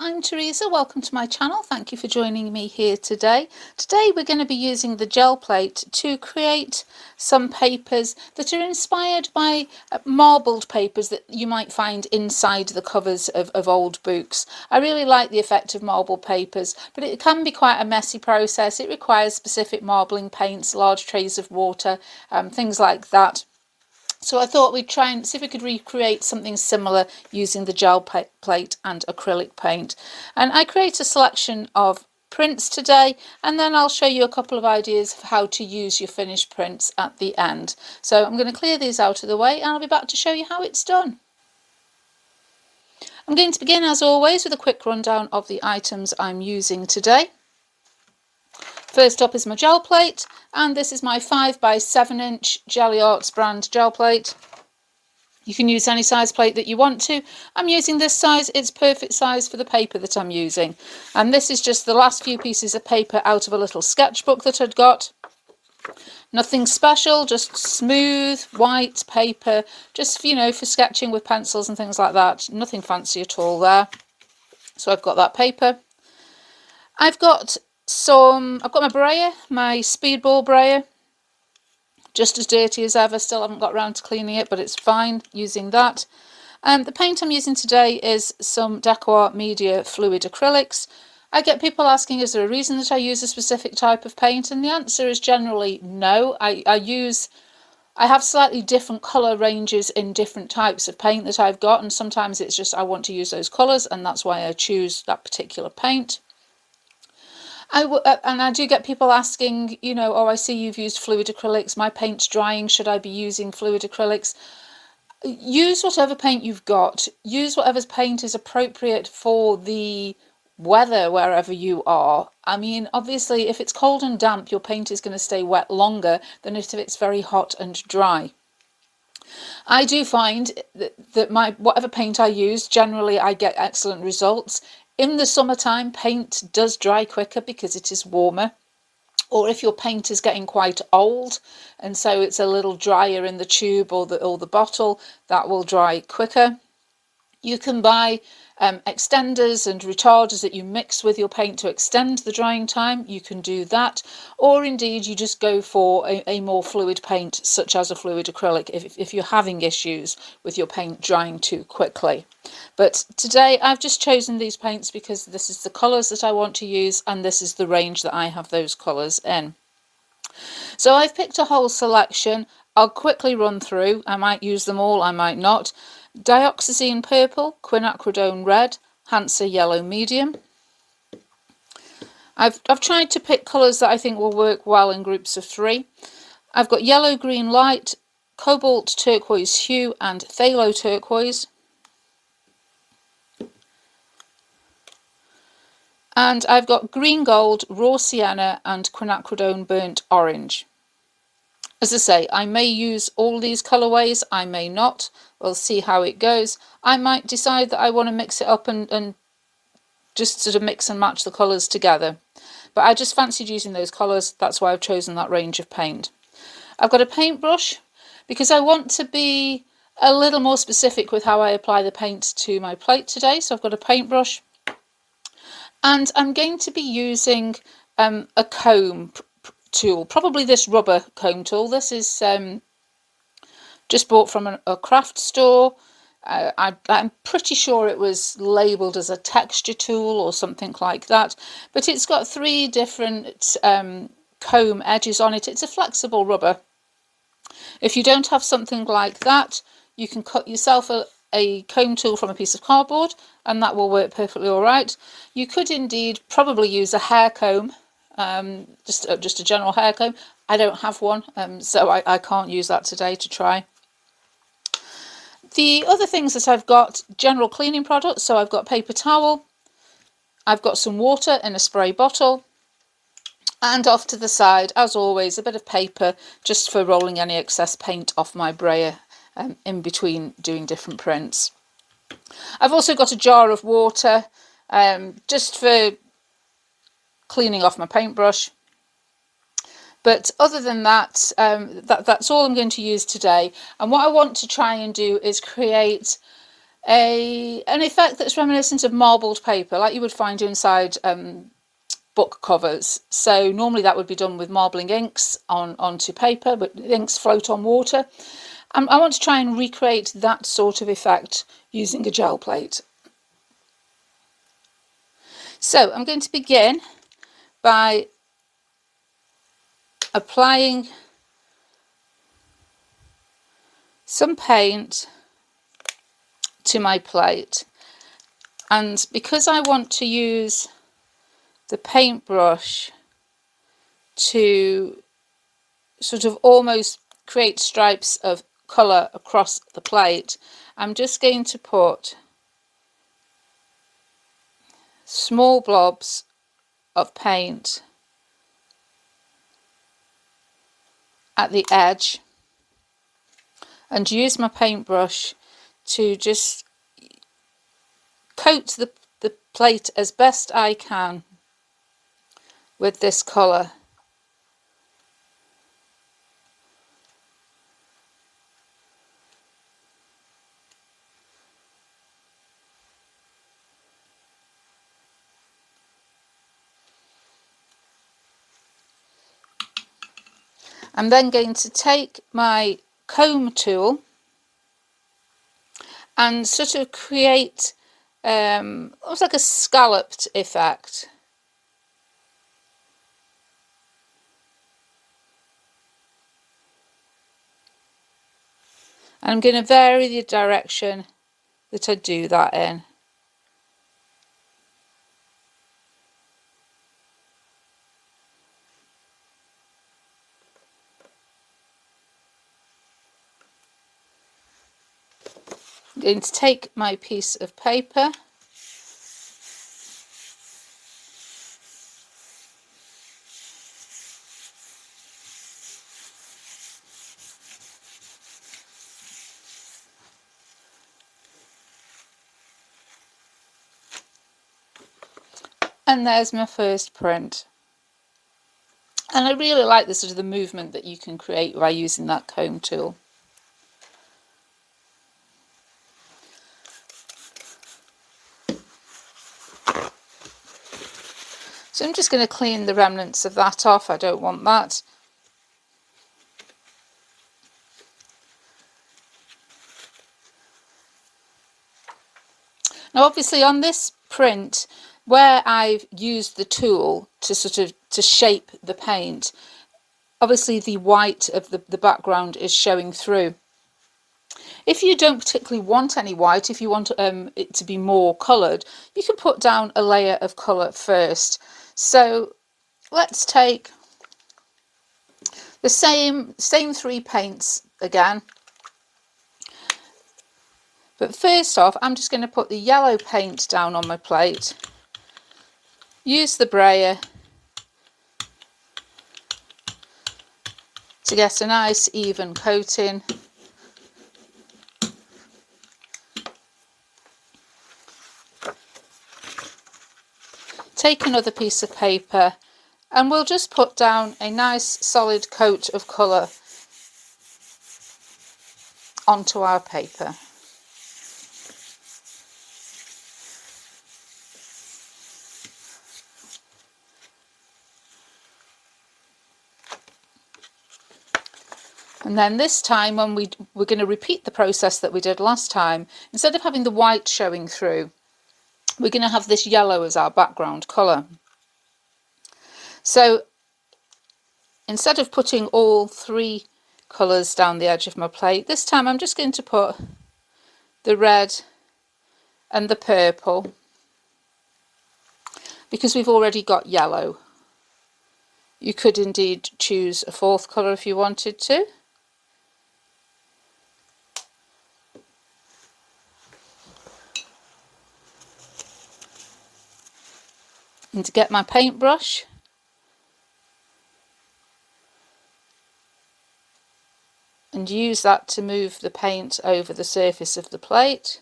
I'm Teresa. Welcome to my channel. Thank you for joining me here today. Today we're going to be using the gel plate to create some papers that are inspired by marbled papers that you might find inside the covers of old books. I really like the effect of marbled papers, but it can be quite a messy process. It requires specific marbling paints, large trays of water, things like that. So I thought we'd try and see if we could recreate something similar using the gel plate and acrylic paint. And I create a selection of prints today, and then I'll show you a couple of ideas of how to use your finished prints at the end. So I'm going to clear these out of the way and I'll be back to show you how it's done. I'm going to begin as always with a quick rundown of the items I'm using today. First up is my gel plate, and this is my 5 by 7 inch Jelly Arts brand gel plate. You can use any size plate that you want to. I'm using this size, it's perfect size for the paper that I'm using. And this is just the last few pieces of paper out of a little sketchbook that I'd got. Nothing special, just smooth white paper, just, you know, for sketching with pencils and things like that. Nothing fancy at all there. So I've got that paper. I've got my brayer, my speedball brayer, just as dirty as ever. Still haven't got around to cleaning it, but it's fine using that. The paint I'm using today is some Decor Media fluid acrylics. I get people asking, is there a reason that I use a specific type of paint? And the answer is generally no. I have slightly different colour ranges in different types of paint that I've got, and sometimes it's just I want to use those colours, and that's why I choose that particular paint. And I do get people asking, you know, oh, I see you've used fluid acrylics, my paint's drying, should I be using fluid acrylics? Use whatever paint you've got, use whatever paint is appropriate for the weather wherever you are. I mean, obviously, if it's cold and damp, your paint is going to stay wet longer than if it's very hot and dry. I do find that whatever paint I use, generally I get excellent results. In the summertime, paint does dry quicker because it is warmer. Or if your paint is getting quite old and so it's a little drier in the tube or the bottle, that will dry quicker. You can buy extenders and retarders that you mix with your paint to extend the drying time. You can do that, or indeed you just go for a more fluid paint such as a fluid acrylic if you're having issues with your paint drying too quickly. But today I've just chosen these paints because this is the colours that I want to use and this is the range that I have those colours in. So I've picked a whole selection. I'll quickly run through. I might use them all, I might not. Dioxazine purple, quinacridone red, Hansa yellow medium. I've tried to pick colours that I think will work well in groups of 3. I've got yellow green light, cobalt turquoise hue and phthalo turquoise. And I've got green gold, raw sienna and quinacridone burnt orange. As I say, I may use all these colourways, I may not. We'll see how it goes. I might decide that I want to mix it up and just sort of mix and match the colours together. But I just fancied using those colours, that's why I've chosen that range of paint. I've got a paintbrush because I want to be a little more specific with how I apply the paint to my plate today. So I've got a paintbrush and I'm going to be using a comb tool, probably this rubber comb tool. This is just bought from a craft store. I'm pretty sure it was labelled as a texture tool or something like that, but it's got 3 different comb edges on it. It's a flexible rubber. If you don't have something like that, you can cut yourself a comb tool from a piece of cardboard and that will work perfectly all right. You could indeed probably use a hair comb. Just a general hair comb. I don't have one, so I can't use that today to try. The other things that I've got, general cleaning products, so I've got paper towel, I've got some water in a spray bottle, and off to the side, as always, a bit of paper just for rolling any excess paint off my brayer in between doing different prints. I've also got a jar of water just for cleaning off my paintbrush. But other than that, that's all I'm going to use today. And what I want to try and do is create an effect that's reminiscent of marbled paper, like you would find inside book covers. So normally that would be done with marbling inks onto paper, but inks float on water. I want to try and recreate that sort of effect using a gel plate. So I'm going to begin by applying some paint to my plate, and because I want to use the paintbrush to sort of almost create stripes of colour across the plate, I'm just going to put small blobs of paint at the edge and use my paintbrush to just coat the plate as best I can with this colour. I'm then going to take my comb tool and sort of create almost like a scalloped effect. And I'm going to vary the direction that I do that in. I'm going to take my piece of paper and there's my first print. And I really like the sort of the movement that you can create by using that comb tool. So I'm just going to clean the remnants of that off. I don't want that. Now obviously on this print, where I've used the tool to sort of to shape the paint, obviously the white of the background is showing through. If you don't particularly want any white, if you want it to be more coloured, you can put down a layer of colour first. So let's take the same three paints again. But first off, I'm just going to put the yellow paint down on my plate. Use the brayer to get a nice even coating. Take another piece of paper and we'll just put down a nice solid coat of colour onto our paper. And then this time, when we're going to repeat the process that we did last time, instead of having the white showing through, we're going to have this yellow as our background colour. So instead of putting all three colours down the edge of my plate, this time I'm just going to put the red and the purple, because we've already got yellow. You could indeed choose a fourth colour if you wanted to. And to get my paintbrush, and use that to move the paint over the surface of the plate.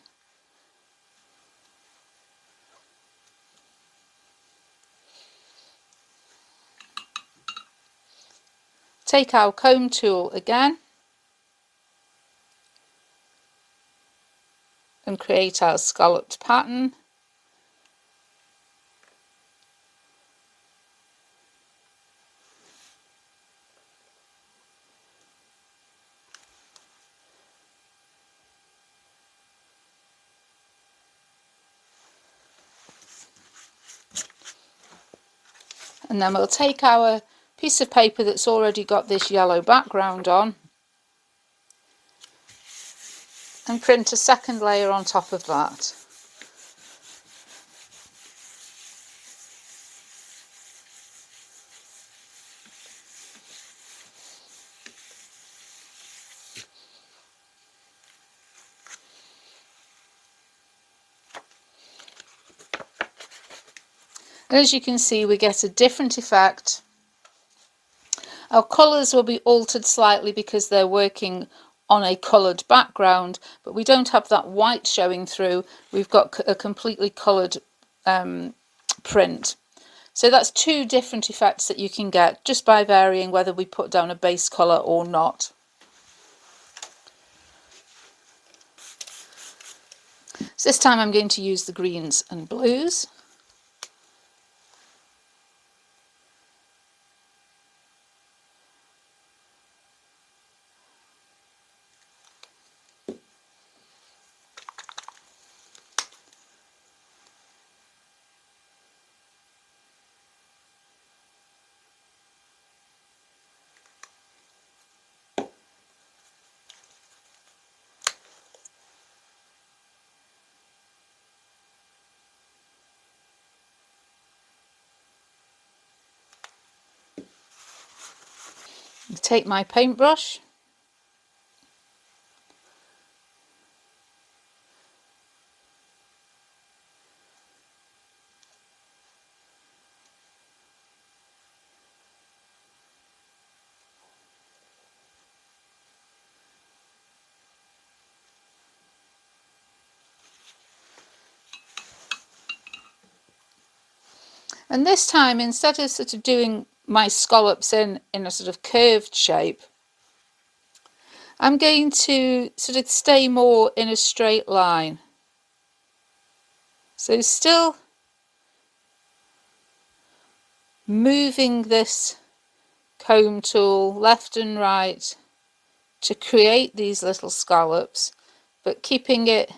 Take our comb tool again and create our scalloped pattern. And then we'll take our piece of paper that's already got this yellow background on and print a second layer on top of that. And as you can see, we get a different effect. Our colours will be altered slightly because they're working on a coloured background, but we don't have that white showing through. We've got a completely coloured print. So that's two different effects that you can get just by varying whether we put down a base colour or not. So this time I'm going to use the greens and blues. Take my paintbrush and this time, instead of sort of doing my scallops in a sort of curved shape, I'm going to sort of stay more in a straight line. So still moving this comb tool left and right to create these little scallops, but keeping it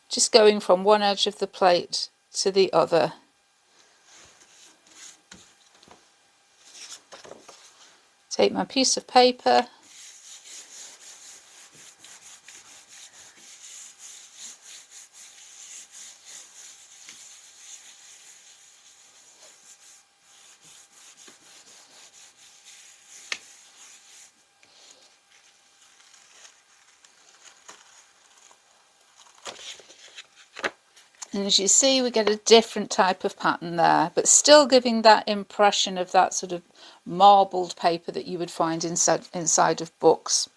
just going from one edge of the plate to the other. Take my piece of paper, and as you see we get a different type of pattern there, but still giving that impression of that sort of marbled paper that you would find inside of books.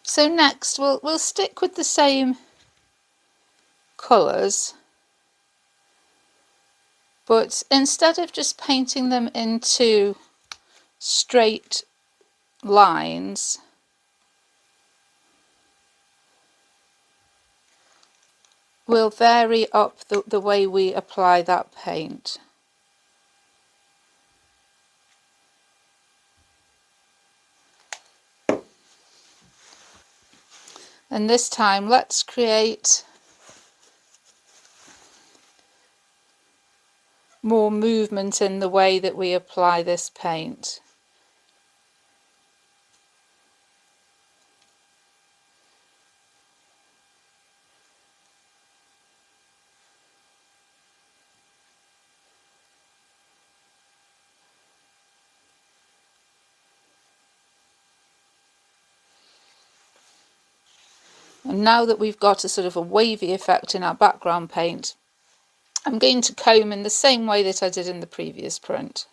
So next we'll stick with the same colours, but instead of just painting them into straight lines, we'll vary up the way we apply that paint. And this time let's create more movement in the way that we apply this paint. And now that we've got a sort of a wavy effect in our background paint, I'm going to comb in the same way that I did in the previous print.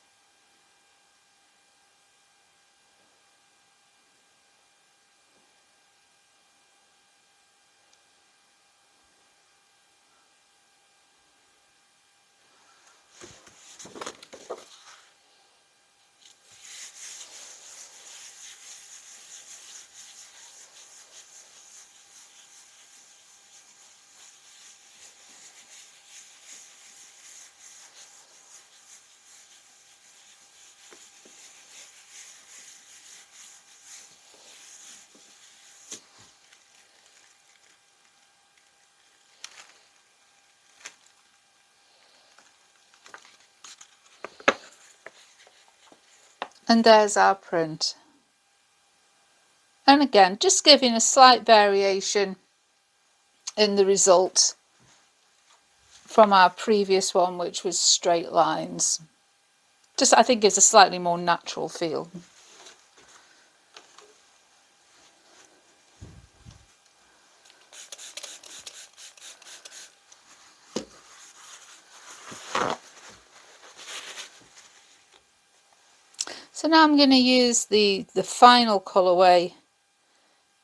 And there's our print. And again, just giving a slight variation in the result from our previous one, which was straight lines. Just, I think, gives a slightly more natural feel. So now I'm going to use the final colourway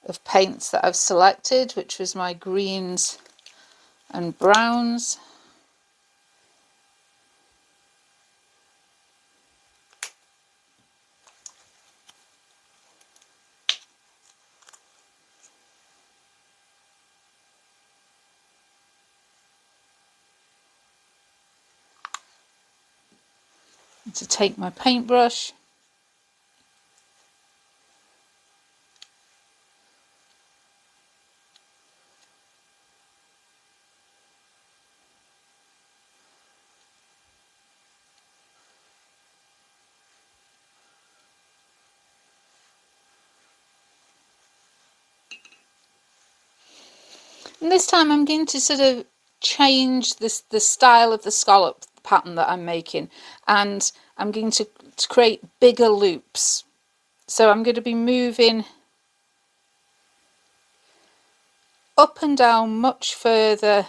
of paints that I've selected, which was my greens and browns. To take my paintbrush and this time I'm going to sort of change the style of the scallop pattern that I'm making, and I'm going to create bigger loops. So I'm going to be moving up and down much further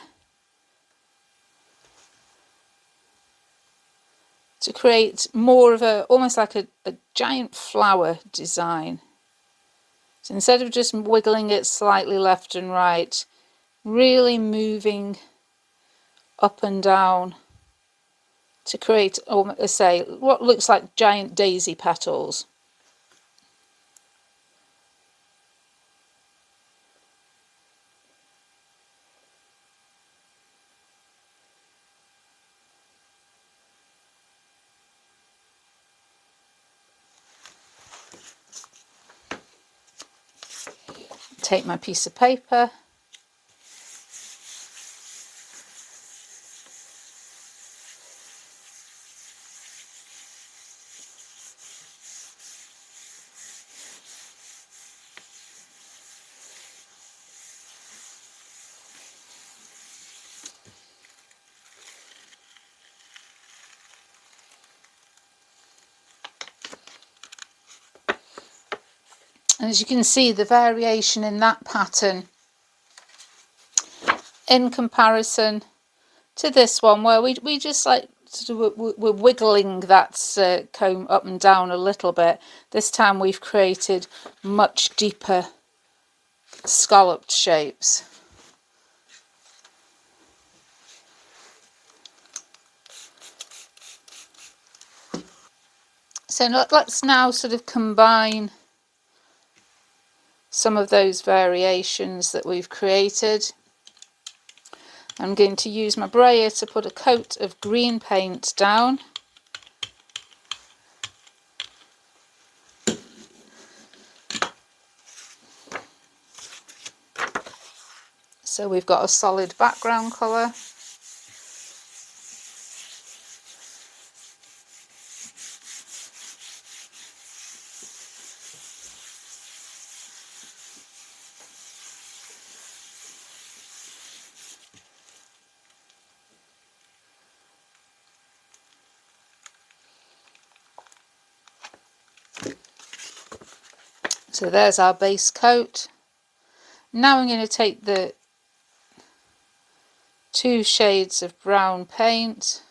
to create more of a, almost like a giant flower design. So instead of just wiggling it slightly left and right, really moving up and down to create, say, what looks like giant daisy petals. Take my piece of paper, and as you can see, the variation in that pattern in comparison to this one, where we just like sort of we're wiggling that comb up and down a little bit. This time we've created much deeper scalloped shapes. So let's now sort of combine some of those variations that we've created. I'm going to use my brayer to put a coat of green paint down. So we've got a solid background colour. So there's our base coat. Now I'm going to take the 2 shades of brown paint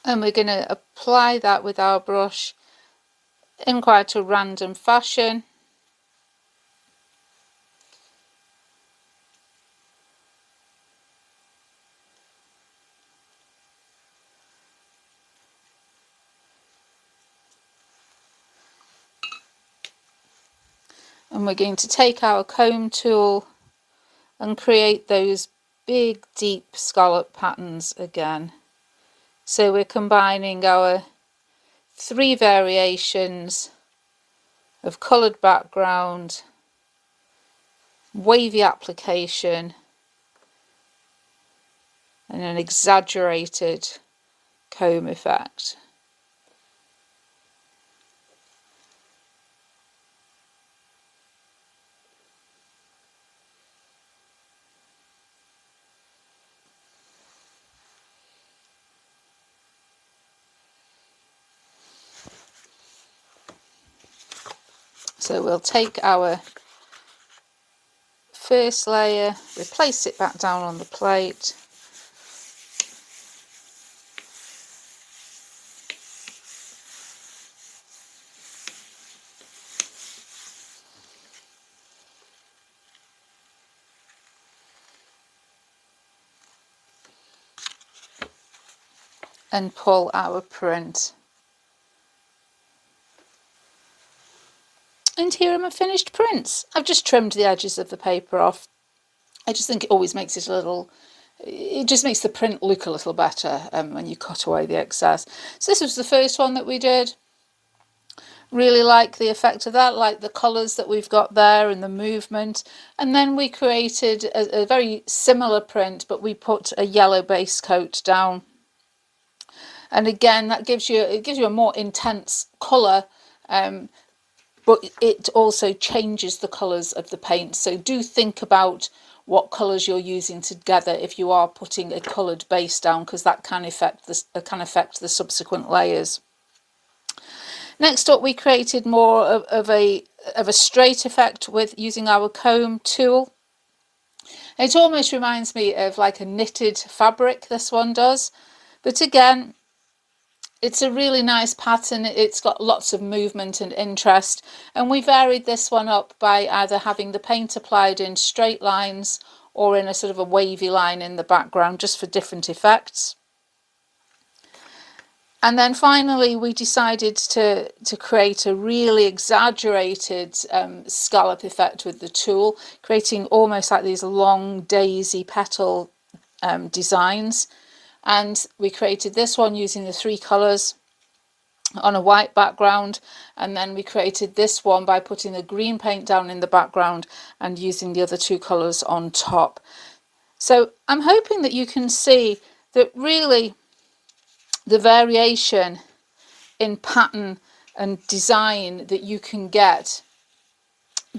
and we're going to apply that with our brush in quite a random fashion. And we're going to take our comb tool and create those big deep scallop patterns again. So we're combining our 3 variations of coloured background, wavy application, and an exaggerated comb effect. So we'll take our first layer, replace it back down on the plate, and pull our print. And here are my finished prints. I've just trimmed the edges of the paper off. I just think it always makes it a little, it just makes the print look a little better when you cut away the excess. So this was the first one that we did. Really like the effect of that, like the colours that we've got there and the movement. And then we created a very similar print, but we put a yellow base coat down. And again, that gives you a more intense colour, but it also changes the colours of the paint. So do think about what colours you're using together if you are putting a coloured base down, because that can affect the subsequent layers. Next up, we created more of a straight effect with using our comb tool. It almost reminds me of like a knitted fabric, this one does, but again, it's a really nice pattern. It's got lots of movement and interest, and we varied this one up by either having the paint applied in straight lines or in a sort of a wavy line in the background, just for different effects. And then finally we decided to create a really exaggerated scallop effect with the tool, creating almost like these long daisy petal designs. And we created this one using the 3 colours on a white background, and then we created this one by putting the green paint down in the background and using the other 2 colours on top. So I'm hoping that you can see that really the variation in pattern and design that you can get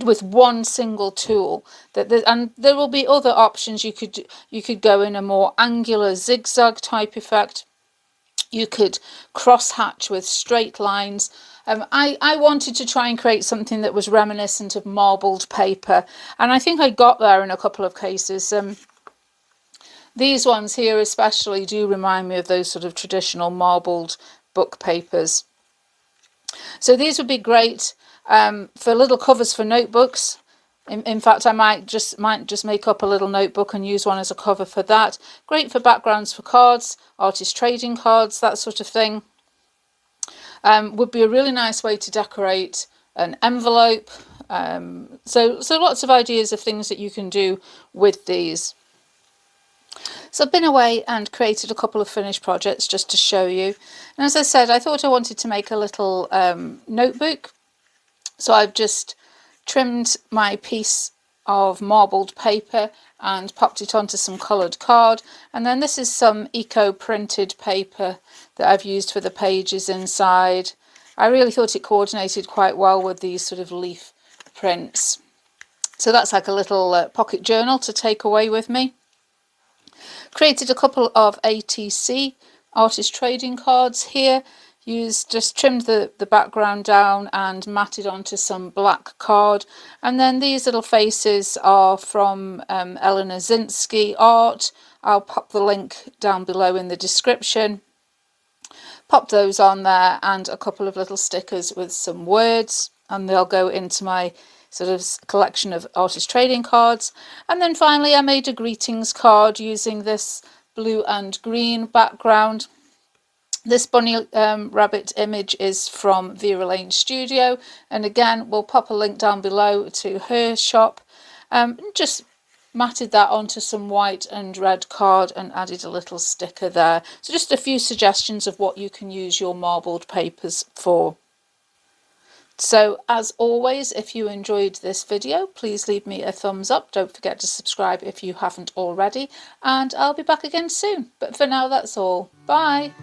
with one single tool, and there will be other options. You could go in a more angular zigzag type effect. You could cross hatch with straight lines. I wanted to try and create something that was reminiscent of marbled paper, and I think I got there in a couple of cases. These ones here especially do remind me of those sort of traditional marbled book papers. So these would be great for little covers for notebooks. In fact, I might just make up a little notebook and use one as a cover for that. Great for backgrounds for cards, artist trading cards, that sort of thing. Would be a really nice way to decorate an envelope. So lots of ideas of things that you can do with these. So I've been away and created a couple of finished projects just to show you. And as I said, I thought I wanted to make a little notebook. So I've just trimmed my piece of marbled paper and popped it onto some coloured card. And then this is some eco-printed paper that I've used for the pages inside. I really thought it coordinated quite well with these sort of leaf prints. So that's like a little pocket journal to take away with me. Created a couple of ATC artist trading cards here. Just trimmed the background down and matted onto some black card. And then these little faces are from Eleanor Zinsky art. I'll pop the link down below in the description. Pop those on there, and a couple of little stickers with some words, and they'll go into my sort of collection of artist trading cards. And then finally I made a greetings card using this blue and green background. This bunny rabbit image is from Vera Lane Studio, and again we'll pop a link down below to her shop. Just matted that onto some white and red card and added a little sticker there. So just a few suggestions of what you can use your marbled papers for. So as always, if you enjoyed this video, please leave me a thumbs up. Don't forget to subscribe if you haven't already, and I'll be back again soon. But for now, that's all. Bye.